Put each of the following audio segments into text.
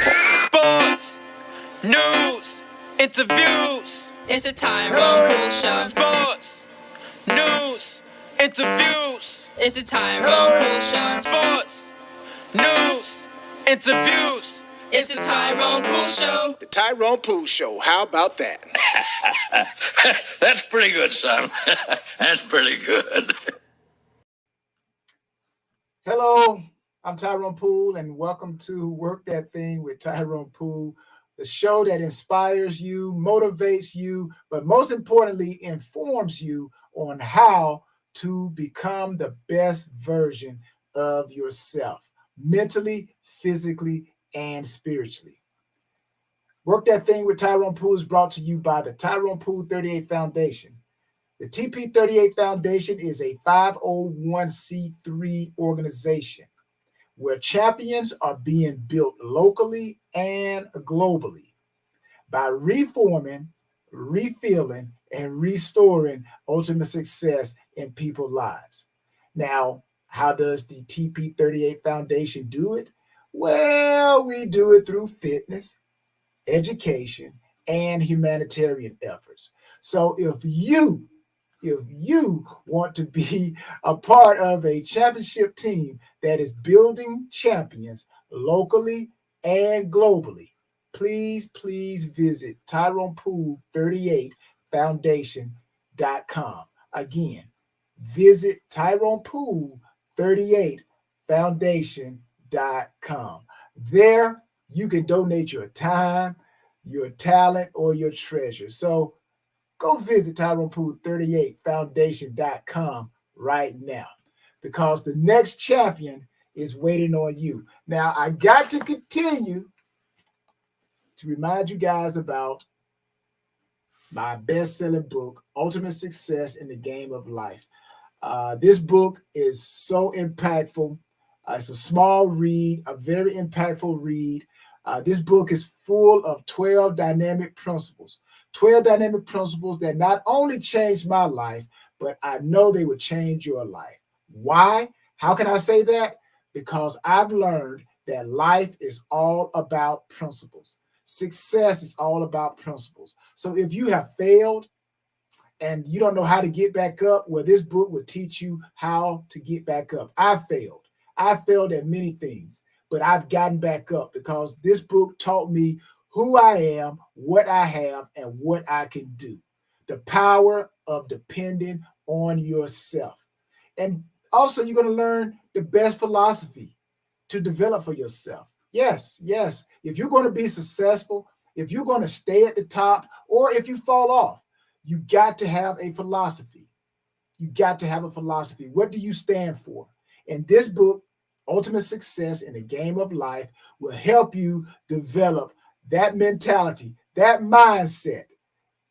Sports, news, interviews. It's a Tyrone Poole Show. Sports, news, interviews. It's a Tyrone Poole Show. Sports, news, interviews. It's a Tyrone Poole Show. The Tyrone Poole Show. How about that? That's pretty good, son. That's pretty good. Hello, I'm Tyrone Poole, and welcome to Work That Thing with Tyrone Poole, the show that inspires you, motivates you, but most importantly, informs you on how to become the best version of yourself, mentally, physically, and spiritually. Work That Thing with Tyrone Poole is brought to you by the Tyrone Poole 38 Foundation. The TP38 Foundation is a 501c3 organization where champions are being built locally and globally by reforming, refilling, and restoring ultimate success in people's lives. Now, how does the TP38 Foundation do it? Well, we do it through fitness, education, and humanitarian efforts. So if you want to be a part of a championship team that is building champions locally and globally, please visit TyronePoole38Foundation.com. Again, visit TyronePoole38Foundation.com. There, you can donate your time, your talent, or your treasure. So go visit TyronePoole38Foundation.com right now, because the next champion is waiting on you. Now, I got to continue to remind you guys about my best-selling book, Ultimate Success in the Game of Life. This book is so impactful. It's a small read, a very impactful read. This book is full of 12 dynamic principles. 12 dynamic principles that not only changed my life, but I know they would change your life. Why? How can I say that? Because I've learned that life is all about principles. Success is all about principles. So if you have failed and you don't know how to get back up, well, this book will teach you how to get back up. I failed at many things, but I've gotten back up because this book taught me who I am, what I have, and what I can do. The power of depending on yourself. And also, you're going to learn the best philosophy to develop for yourself. Yes. If you're going to be successful, if you're going to stay at the top, or if you fall off, you got to have a philosophy. You got to have a philosophy. What do you stand for? And this book, Ultimate Success in the Game of Life, will help you develop that mentality, that mindset,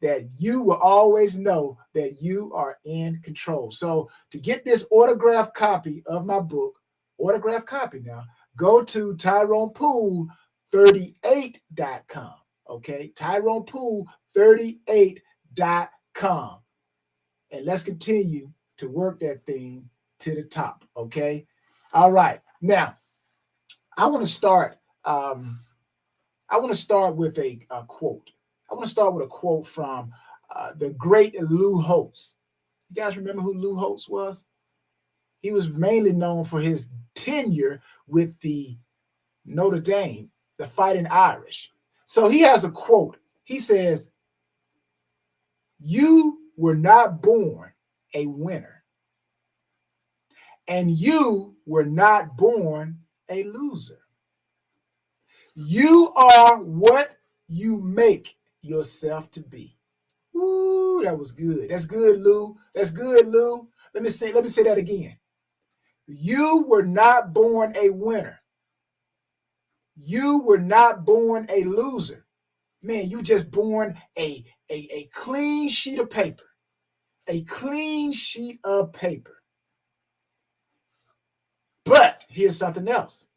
that you will always know that you are in control. So to get this autographed copy of my book, autographed copy now, go to TyronePoole38.com. Okay, TyronePoole38.com. And let's continue to work that thing to the top. Okay. All right. Now, I want to start with a quote. I want to start with a quote from the great Lou Holtz. You guys remember who Lou Holtz was? He was mainly known for his tenure with the Notre Dame, the Fighting Irish. So he has a quote. He says, "You were not born a winner, and you were not born a loser. You are what you make yourself to be." Ooh, that was good. That's good, Lou. That's good, Lou. Let me say that again. You were not born a winner. You were not born a loser. Man, you just born a clean sheet of paper. A clean sheet of paper. But here's something else.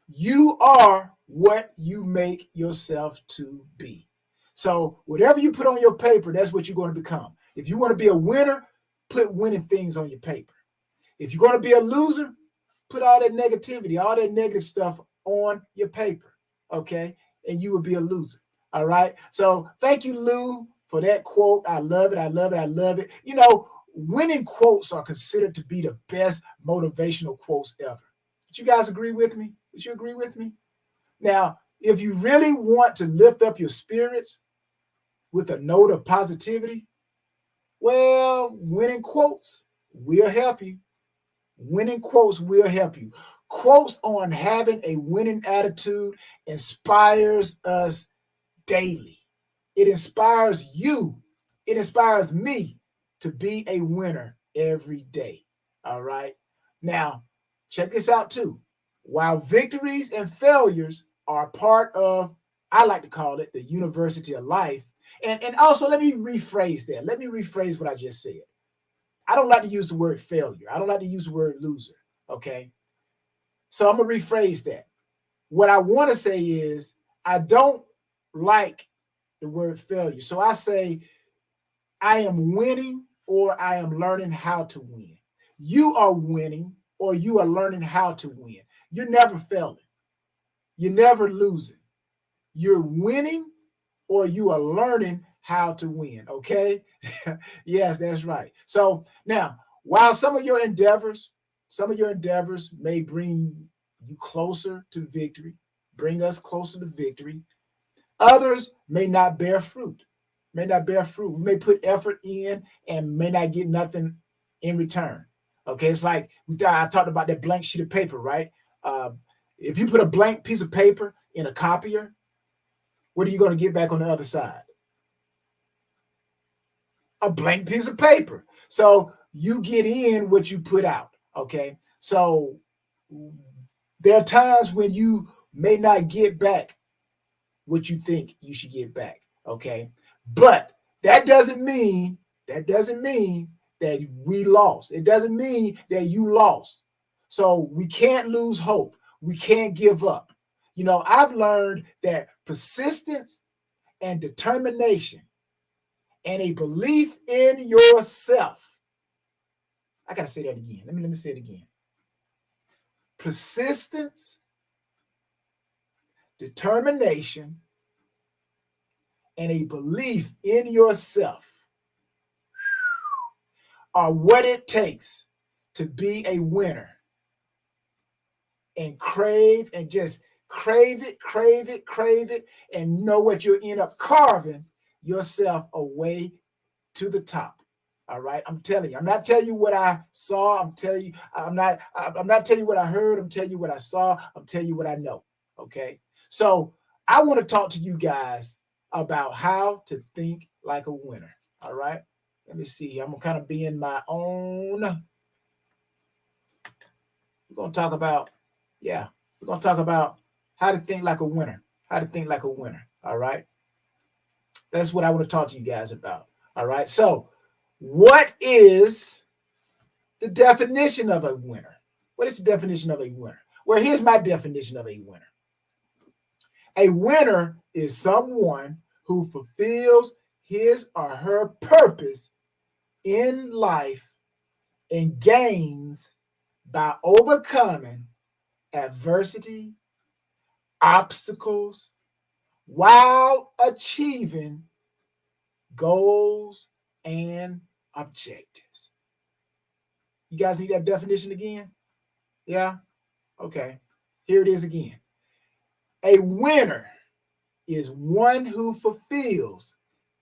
You are what you make yourself to be. So whatever you put on your paper, that's what you're going to become. If you want to be a winner, put winning things on your paper. If you're going to be a loser, put all that negativity, all that negative stuff on your paper. Okay. and you will be a loser. All right. So thank you, Lou, for that quote. I love it. I love it. I love it. You know, winning quotes are considered to be the best motivational quotes ever. Would you guys agree with me? Would you agree with me? Now, if you really want to lift up your spirits with a note of positivity, well, winning quotes will help you. Winning quotes will help you. Quotes on having a winning attitude inspires us daily. It inspires you. It inspires me to be a winner every day. All right. Now, check this out too. While victories and failures are part of, I like to call it the university of life. And also, let me rephrase that. Let me rephrase what I just said. I don't like to use the word failure. I don't like to use the word loser. Okay. So I'm going to rephrase that. What I want to say is I don't like the word failure. So I say I am winning or I am learning how to win. You are winning or you are learning how to win. You're never failing. You're never losing. You're winning or you are learning how to win. Okay. Yes, that's right. So now, while some of your endeavors may bring you closer to victory, bring us closer to victory, others may not bear fruit, We may put effort in and may not get nothing in return. Okay. It's like I talked about that blank sheet of paper, right? If you put a blank piece of paper in a copier, what are you going to get back on the other side? A blank piece of paper. So you get in what you put out. Okay. So there are times when you may not get back what you think you should get back. Okay. But that doesn't mean that we lost. It doesn't mean that you lost. So we can't lose hope. We can't give up. You know, I've learned that persistence and determination and a belief in yourself. I got to say that again. Let me say it again. Persistence, determination, and a belief in yourself are what it takes to be a winner and just crave it, and know what you'll end up carving yourself away to the top. All right. I'm telling you, I'm not telling you what I saw. I'm not telling you what I heard. I'm telling you what I saw. I'm telling you what I know. Okay. So I want to talk to you guys about how to think like a winner. All right. Let me see. I'm going to kind of be in my own. We're going to talk about how to think like a winner. How to think like a winner. All right. That's what I want to talk to you guys about. All right. So what is the definition of a winner? What is the definition of a winner? Well, here's my definition of a winner. A winner is someone who fulfills his or her purpose in life and gains by overcoming adversity, obstacles, while achieving goals and objectives. You guys need that definition again? Yeah? Okay. Here it is again. A winner is one who fulfills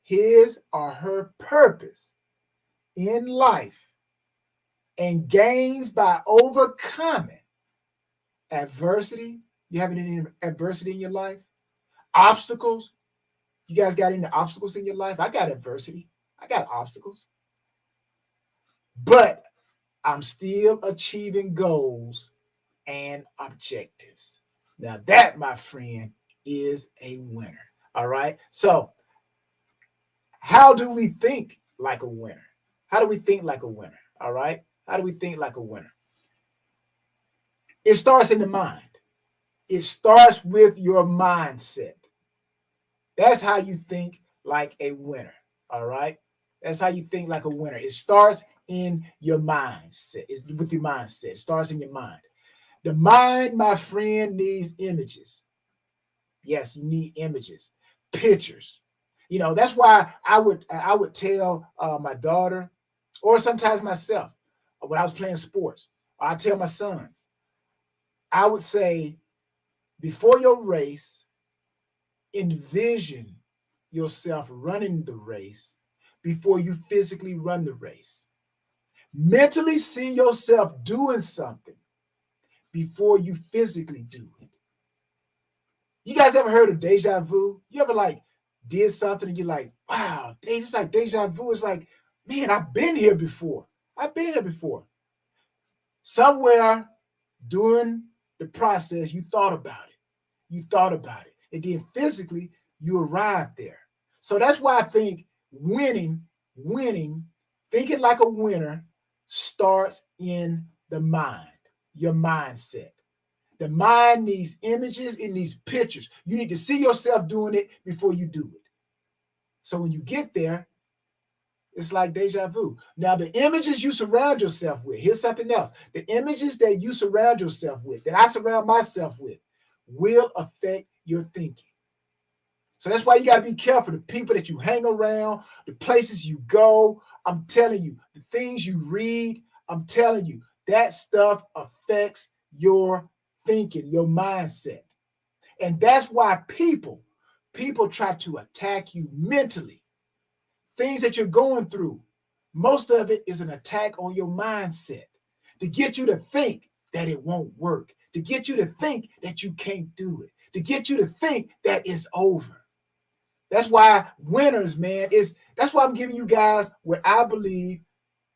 his or her purpose in life and gains by overcoming adversity. You have any adversity in your life? Obstacles. You guys got any obstacles in your life? I got adversity. I got obstacles. But I'm still achieving goals and objectives. Now that, my friend, is a winner. All right. So how do we think like a winner? How do we think like a winner? All right. How do we think like a winner? It starts in the mind. It starts with your mindset. That's how you think like a winner. All right. That's how you think like a winner. It starts in your mindset. It's with your mindset. It starts in your mind. The mind, my friend, needs images. Yes, you need images, pictures. You know, that's why I would tell my daughter, or sometimes myself, when I was playing sports, or I tell my sons, I would say, before your race, envision yourself running the race before you physically run the race. Mentally see yourself doing something before you physically do it. You guys ever heard of deja vu? You ever like did something and you're like, wow, it's like deja vu. It's like, man, I've been here before. I've been here before. Somewhere during the process, you thought about it. You thought about it. And then physically, you arrived there. So that's why I think winning, thinking like a winner starts in the mind, your mindset. The mind needs images, it needs pictures. You need to see yourself doing it before you do it. So when you get there, it's like deja vu. Now, the images you surround yourself with, here's something else. The images that you surround yourself with, that I surround myself with, will affect your thinking. So that's why you got to be careful. The people that you hang around, the places you go, I'm telling you, the things you read, I'm telling you, that stuff affects your thinking, your mindset. And that's why people try to attack you mentally. Things that you're going through, most of it is an attack on your mindset to get you to think that it won't work, to get you to think that you can't do it, to get you to think that it's over. That's why winners, man, that's why I'm giving you guys what I believe.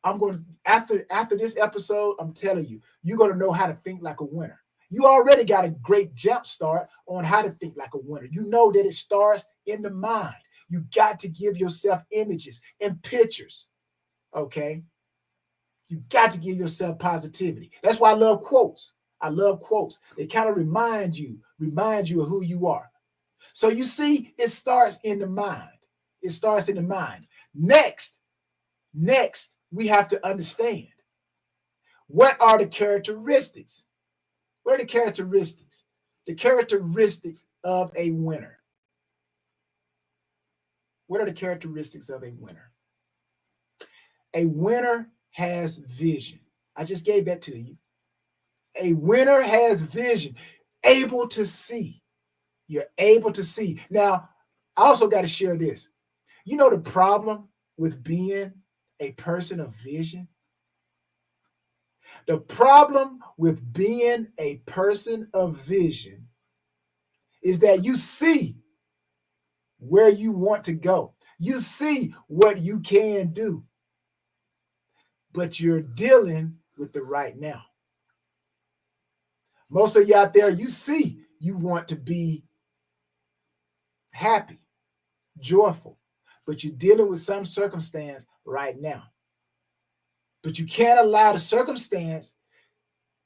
I'm going to, after this episode, I'm telling you, you're going to know how to think like a winner. You already got a great jump start on how to think like a winner. You know that it starts in the mind. You got to give yourself images and pictures, okay? You got to give yourself positivity. That's why I love quotes. I love quotes. They kind of remind you of who you are. So you see, it starts in the mind. It starts in the mind. Next, we have to understand, what are the characteristics? What are the characteristics? The characteristics of a winner. What are the characteristics of a winner? A winner has vision. I just gave that to you. A winner has vision, able to see. You're able to see. Now, I also got to share this. You know the problem with being a person of vision? The problem with being a person of vision is that you see where you want to go. You see what you can do, but you're dealing with the right now. Most of you out there, you see you want to be happy, joyful, but you're dealing with some circumstance right now. But you can't allow the circumstance,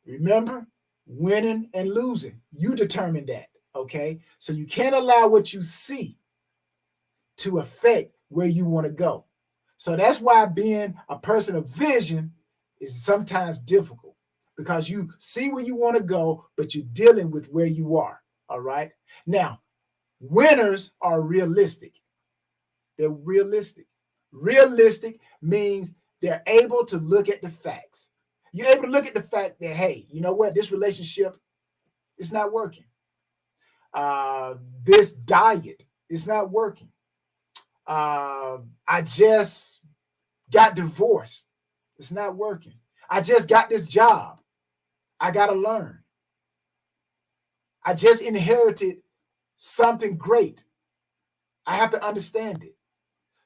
remember, winning and losing. You determine that, okay? So you can't allow what you see to affect where you want to go. So that's why being a person of vision is sometimes difficult, because you see where you want to go, but you're dealing with where you are, all right? Now, winners are realistic. They're realistic. Realistic means they're able to look at the facts. You're able to look at the fact that, hey, you know what? This relationship is not working. This diet is not working. I just got divorced. It's not working. I just got this job. I got to learn. I just inherited something great. I have to understand it.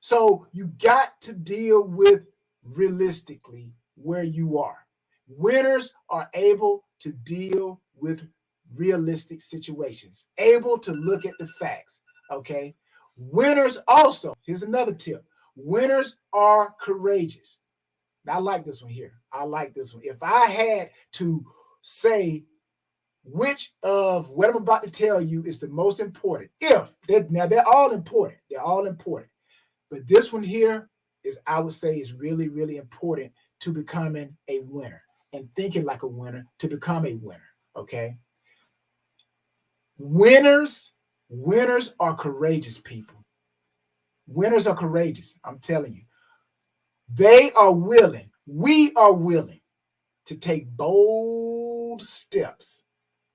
So you got to deal with realistically where you are. Winners are able to deal with realistic situations, able to look at the facts, okay? Winners also, here's another tip. Winners are courageous. I like this one here. I like this one. If I had to say which of what I'm about to tell you is the most important, now they're all important. They're all important. But this one here is, I would say, is really, really important to becoming a winner and thinking like a winner to become a winner, okay? Winners Winners are courageous people. Winners are courageous. I'm telling you. They are willing. We are willing to take bold steps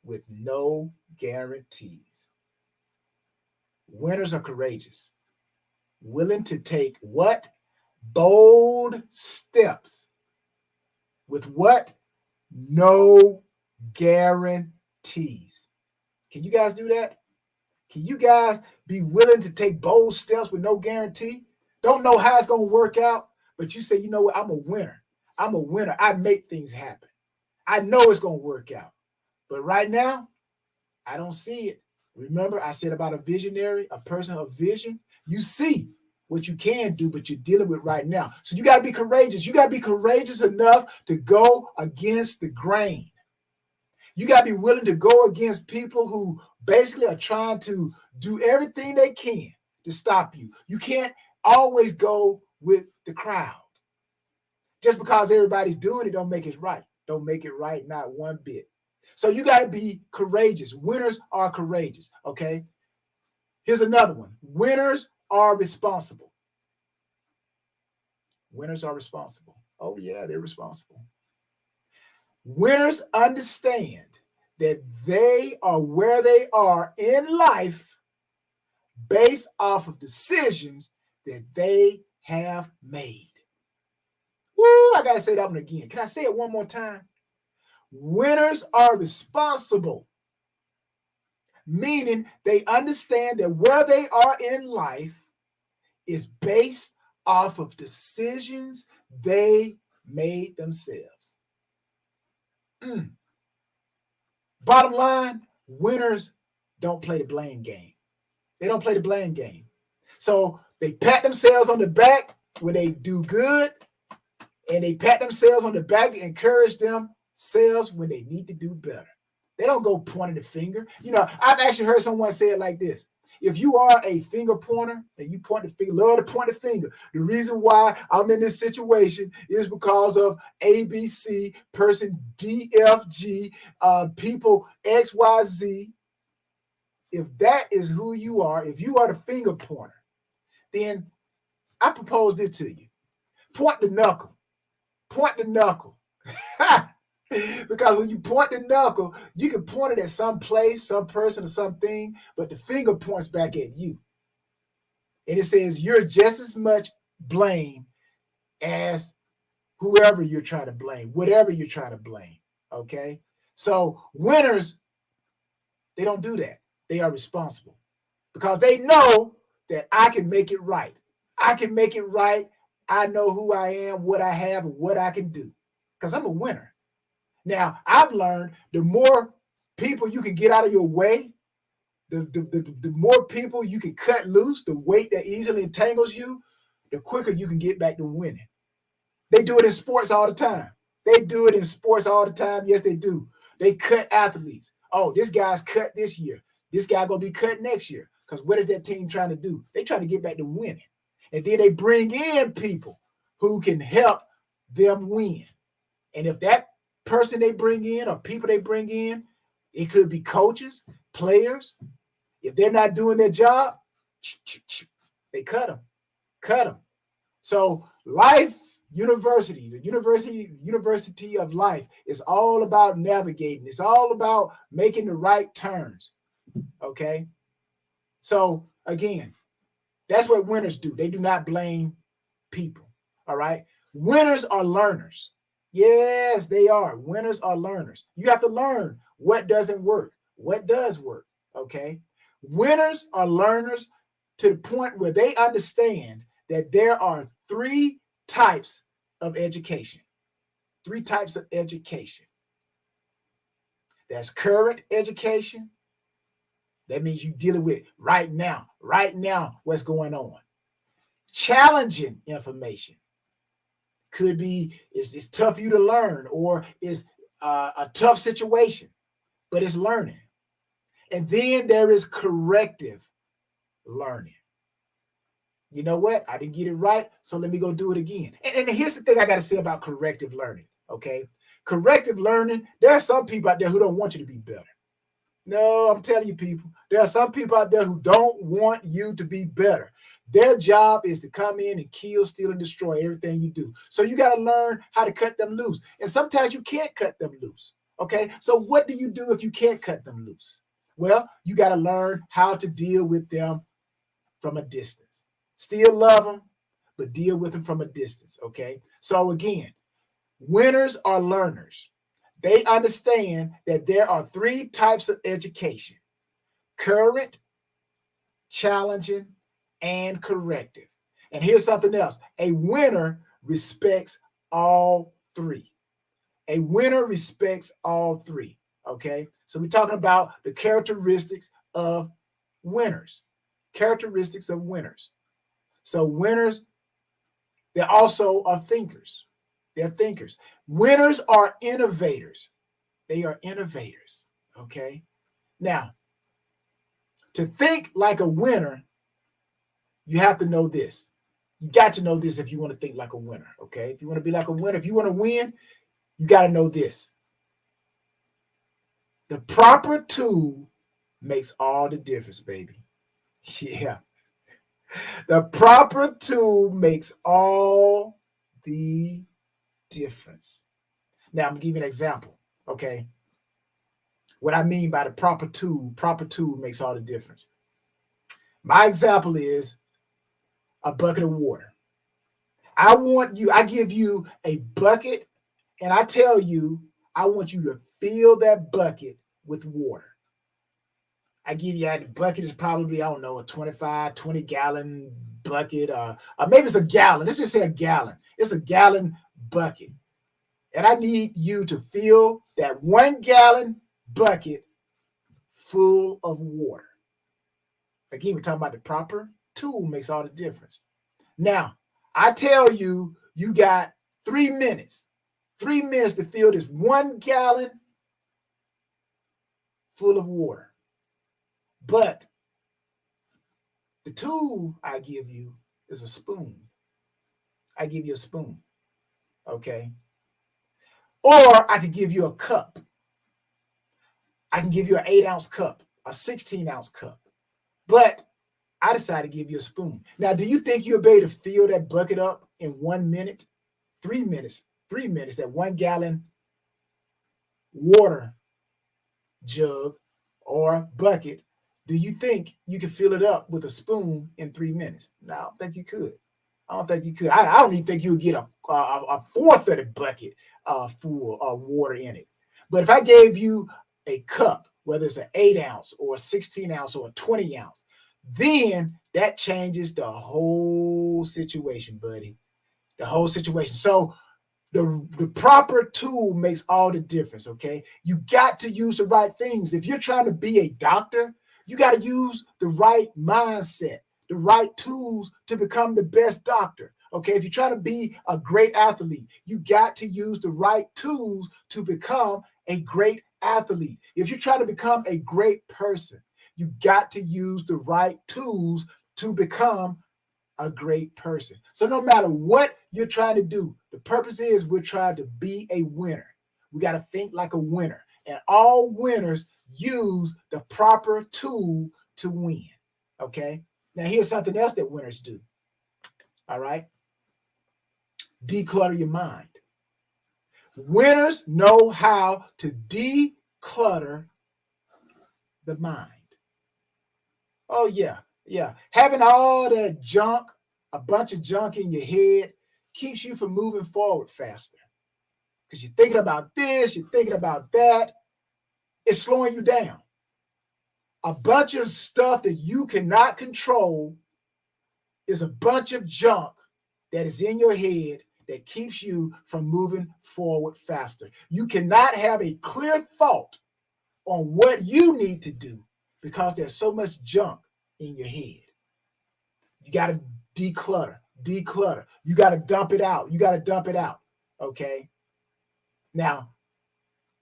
with no guarantees. Winners are courageous. Willing to take what? Bold steps with what? No guarantees. Can you guys do that? Can you guys be willing to take bold steps with no guarantee? Don't know how it's going to work out, but you say, you know what? I'm a winner. I'm a winner. I make things happen. I know it's going to work out. But right now, I don't see it. Remember, I said about a visionary, a person of vision. You see what you can do, but you're dealing with right now. So you got to be courageous. You got to be courageous enough to go against the grain. You got to be willing to go against people who basically are trying to do everything they can to stop you. You can't always go with the crowd. Just because everybody's doing it, don't make it right. Don't make it right, not one bit. So you got to be courageous. Winners are courageous, okay? Here's another one. Winners are responsible. Winners are responsible. Oh, yeah, they're responsible. Winners understand that they are where they are in life based off of decisions that they have made. Woo, I got to say that one again. Can I say it one more time? Winners are responsible, meaning they understand that where they are in life is based off of decisions they made themselves. Bottom line, winners don't play the blame game. They don't play the blame game. So they pat themselves on the back when they do good, and they pat themselves on the back to encourage themselves when they need to do better. They don't go pointing the finger. You know, I've actually heard someone say it like this. If you are a finger pointer and you point the finger, love to point the finger. The reason why I'm in this situation is because of ABC, person DFG, people XYZ. If that is who you are, if you are the finger pointer, then I propose this to you. Point the knuckle. Point the knuckle. Because when you point the knuckle, you can point it at some place, some person, or something, but the finger points back at you. And it says you're just as much blame as whoever you're trying to blame, whatever you're trying to blame. Okay? So winners, they don't do that. They are responsible because they know that I can make it right. I can make it right. I know who I am, what I have, and what I can do because I'm a winner. Now, I've learned the more people you can get out of your way, the more people you can cut loose, the weight that easily entangles you, the quicker you can get back to winning. They do it in sports all the time. They do it in sports all the time. Yes, they do. They cut athletes. Oh, this guy's cut this year. This guy going to be cut next year. Because what is that team trying to do? They trying to get back to winning. And then they bring in people who can help them win. And if that person they bring in or people they bring in, it could be coaches, players. If they're not doing their job, they cut them. So life university, the university of life is all about navigating. It's all about making the right turns. Okay. So again, that's what winners do. They do not blame people. All right. Winners are learners. Yes, they are. Winners are learners. You have to learn what doesn't work, what does work. Okay. Winners are learners to the point where they understand that there are three types of education. Three types of education. That's current education. That means you're dealing with right now, what's going on. Challenging information. Could be it's tough for you to learn, or it's a tough situation, but it's learning. And then there is corrective learning. You know what? I didn't get it right, so let me go do it again. And here's the thing I got to say about corrective learning, okay? Corrective learning, there are some people out there who don't want you to be better. No, I'm telling you, people, there are some people out there who don't want you to be better. Their job is to come in and kill, steal, and destroy everything you do. So you got to learn how to cut them loose. And sometimes you can't cut them loose. Okay. So what do you do if you can't cut them loose? Well, you got to learn how to deal with them from a distance. Still love them, but deal with them from a distance. Okay. So again, winners are learners. They understand that there are 3 types of education: current, challenging, and corrective. And here's something else. A winner respects all 3. A winner respects all 3. Okay. So we're talking about the characteristics of winners. Characteristics of winners. So winners, they also are thinkers. They're thinkers. Winners are innovators. They are innovators. Okay. Now, to think like a winner, you have to know this. You got to know this if you want to think like a winner. Okay. If you want to be like a winner, if you want to win, you got to know this. The proper tool makes all the difference, baby. Yeah. The proper tool makes all the difference. Now, I'm going to give you an example. Okay. What I mean by the proper tool makes all the difference. My example is a bucket of water. I give you a bucket and I tell you, I want you to fill that bucket with water. I give you the bucket is probably, I don't know, a 20 gallon bucket, or maybe it's a gallon. Let's just say a gallon. It's a gallon bucket. And I need you to fill that 1 gallon bucket full of water. Again, we're talking about the proper tool makes all the difference. Now, I tell you, you got 3 minutes. 3 minutes to fill this 1 gallon full of water. But the tool I give you is a spoon. I give you a spoon. Okay. Or I could give you a cup. I can give you an 8-ounce cup, a 16-ounce cup. But I decided to give you a spoon. Now, do you think you'll be able to fill that bucket up in 1 minute? 3 minutes. 3 minutes, that 1 gallon water jug or bucket. Do you think you can fill it up with a spoon in 3 minutes? No, I don't think you could. I don't think you could. I don't even think you would get a fourth of the bucket full of water in it. But if I gave you a cup, whether it's an 8-ounce or a 16-ounce or a 20-ounce, then that changes the whole situation, buddy. The whole situation. So the proper tool makes all the difference, okay? You got to use the right things. If you're trying to be a doctor, you got to use the right mindset, the right tools to become the best doctor, okay? If you're trying to be a great athlete, you got to use the right tools to become a great athlete. If you're trying to become a great person, you got to use the right tools to become a great person. So no matter what you're trying to do, the purpose is we're trying to be a winner. We got to think like a winner. And all winners use the proper tool to win. Okay? Now here's something else that winners do. All right? Declutter your mind. Winners know how to declutter the mind. Oh, yeah. Yeah. Having all that junk, a bunch of junk in your head, keeps you from moving forward faster. Because you're thinking about this, you're thinking about that. It's slowing you down. A bunch of stuff that you cannot control is a bunch of junk that is in your head that keeps you from moving forward faster. You cannot have a clear thought on what you need to do because there's so much junk in your head. You got to declutter. You got to dump it out. Okay. Now,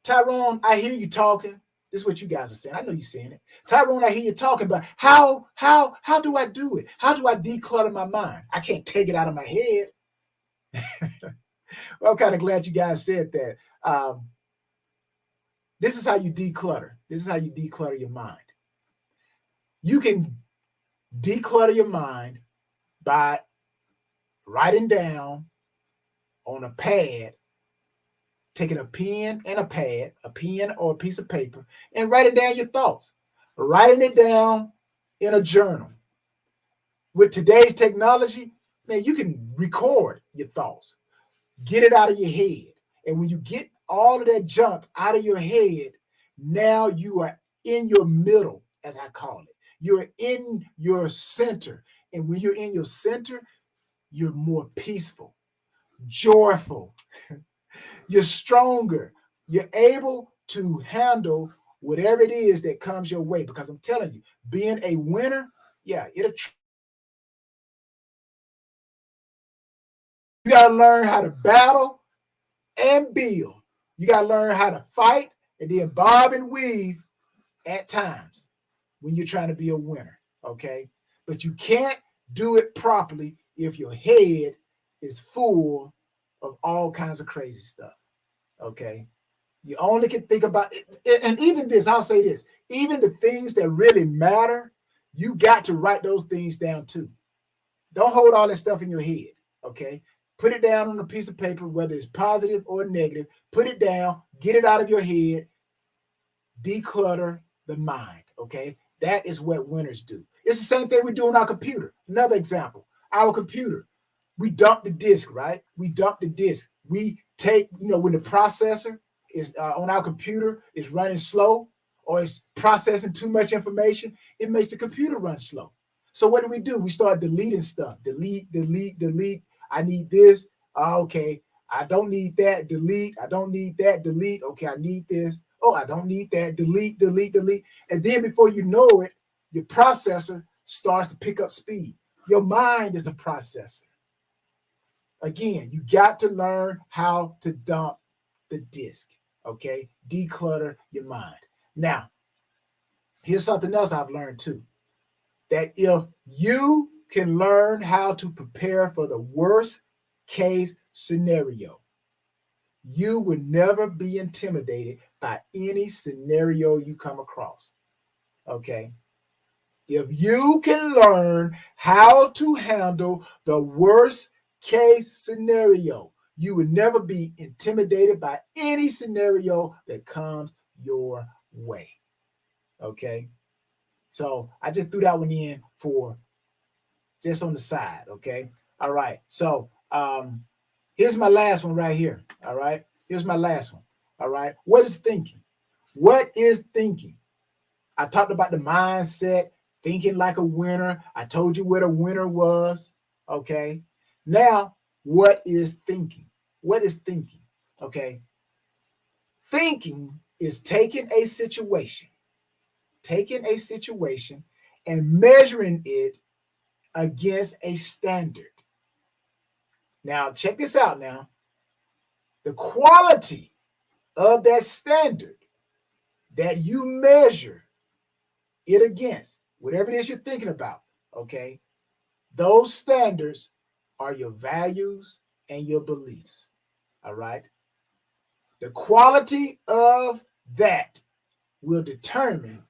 Tyrone, I hear you talking. This is what you guys are saying. I know you're saying it. Tyrone, I hear you talking, but how do I do it? How do I declutter my mind? I can't take it out of my head. Well, I'm kind of glad you guys said that. This is how you declutter. This is how you declutter your mind. You can declutter your mind by writing down on a pad, taking a pen and a pad, a pen or a piece of paper, and writing down your thoughts. Writing it down in a journal. With today's technology, man, you can record your thoughts, get it out of your head. And when you get all of that junk out of your head, now you are in your middle, as I call it. You're in your center. And when you're in your center, you're more peaceful, joyful. You're stronger. You're able to handle whatever it is that comes your way. Because I'm telling you, being a winner, yeah, you got to learn how to battle and build. You got to learn how to fight and then bob and weave at times when you're trying to be a winner, okay? But you can't do it properly if your head is full of all kinds of crazy stuff, okay? You only can think about it. And even this, I'll say this, even the things that really matter, you got to write those things down too. Don't hold all that stuff in your head, okay? Put it down on a piece of paper, whether it's positive or negative. Put it down, get it out of your head, declutter the mind, okay? That is what winners do. It's the same thing we do on our computer. Another example, our computer. We dump the disk, right? We dump the disk. We take, when the processor is on our computer is running slow or it's processing too much information, it makes the computer run slow. So what do? We start deleting stuff. Delete, delete, delete. I need this. Okay. I don't need that. Delete. I don't need that. Delete. Okay. I need this. Oh, I don't need that. Delete, delete, delete. And then before you know it, your processor starts to pick up speed. Your mind is a processor. Again, you got to learn how to dump the disk. Okay. Declutter your mind. Now, here's something else I've learned too. That if you can learn how to prepare for the worst case scenario, you will never be intimidated by any scenario you come across. Okay? If you can learn how to handle the worst case scenario, you will never be intimidated by any scenario that comes your way. Okay? So I just threw that one in for just on the side, okay? All right. So here's my last one right here. All right. Here's my last one. All right. What is thinking? What is thinking? I talked about the mindset, thinking like a winner. I told you what a winner was. Okay. Now, what is thinking? What is thinking? Okay. Thinking is taking a situation and measuring it against a standard. Now, check this out now. The quality of that standard that you measure it against, whatever it is you're thinking about, okay, those standards are your values and your beliefs, all right? The quality of that will determine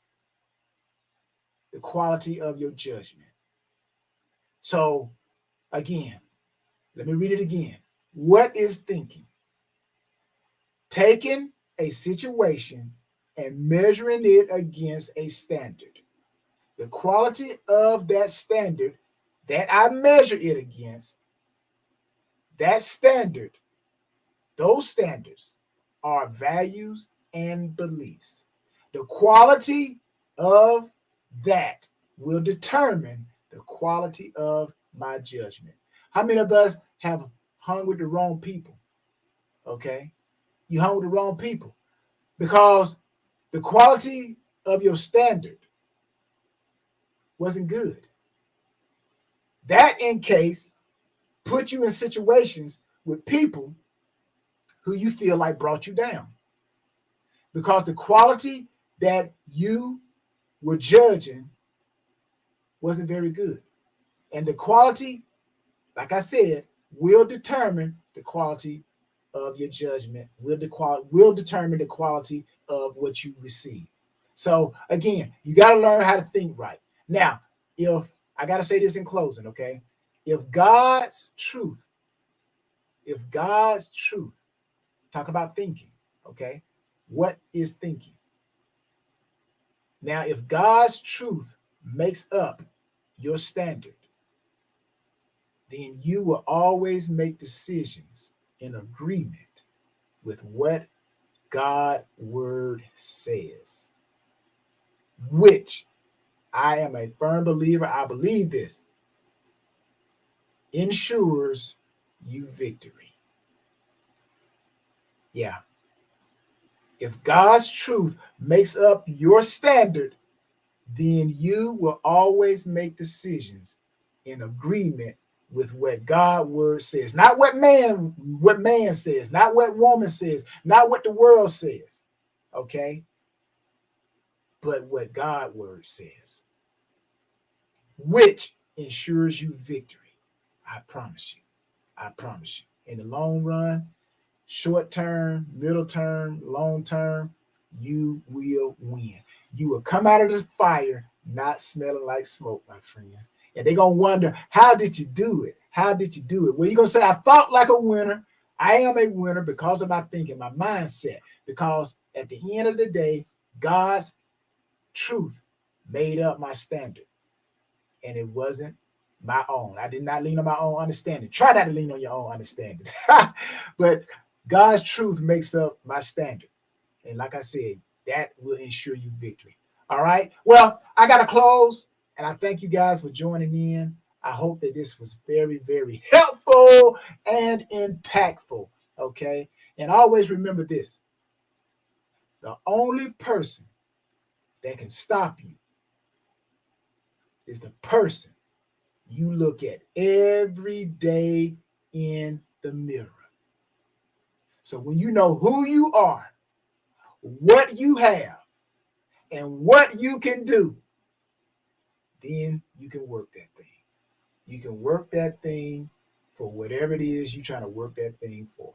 the quality of your judgment. So, again, let me read it again. What is thinking? Taking a situation and measuring it against a standard. The quality of that standard that I measure it against, that standard, those standards are values and beliefs. The quality of that will determine the quality of my judgment. How many of us have hung with the wrong people? Okay. You hung with the wrong people because the quality of your standard wasn't good. That, in case, put you in situations with people who you feel like brought you down because the quality that you were judging wasn't very good. And the quality, like I said, will determine the quality of your judgment will determine the quality of what you receive. So again, you got to learn how to think right. Now, if I got to say this in closing, okay? If God's truth, talk about thinking, okay? What is thinking? Now, if God's truth makes up your standard, then you will always make decisions in agreement with what God's word says, which I am a firm believer, I believe this, ensures you victory. Yeah. If God's truth makes up your standard, then you will always make decisions in agreement with what God's word says. Not what man says, not what woman says, not what the world says. Okay? But what God's word says, which ensures you victory. I promise you. I promise you. In the long run, short term, middle term, long term, you will win. You will come out of this fire not smelling like smoke, my friends. And they're going to wonder, how did you do it? How did you do it? Well, you're going to say, I thought like a winner. I am a winner because of my thinking, my mindset. Because at the end of the day, God's truth made up my standard. And it wasn't my own. I did not lean on my own understanding. Try not to lean on your own understanding. But God's truth makes up my standard. And like I said, that will ensure you victory. All right. Well, I got to close. And I thank you guys for joining in. I hope that this was very, very helpful and impactful. Okay. And always remember this. The only person that can stop you is the person you look at every day in the mirror. So when you know who you are, what you have, and what you can do, then you can work that thing. You can work that thing for whatever it is you're trying to work that thing for.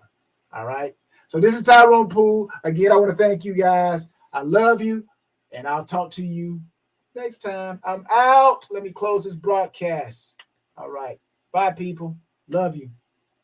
All right? So this is Tyrone Poole. Again, I want to thank you guys. I love you, and I'll talk to you next time. I'm out. Let me close this broadcast. All right. Bye, people. Love you.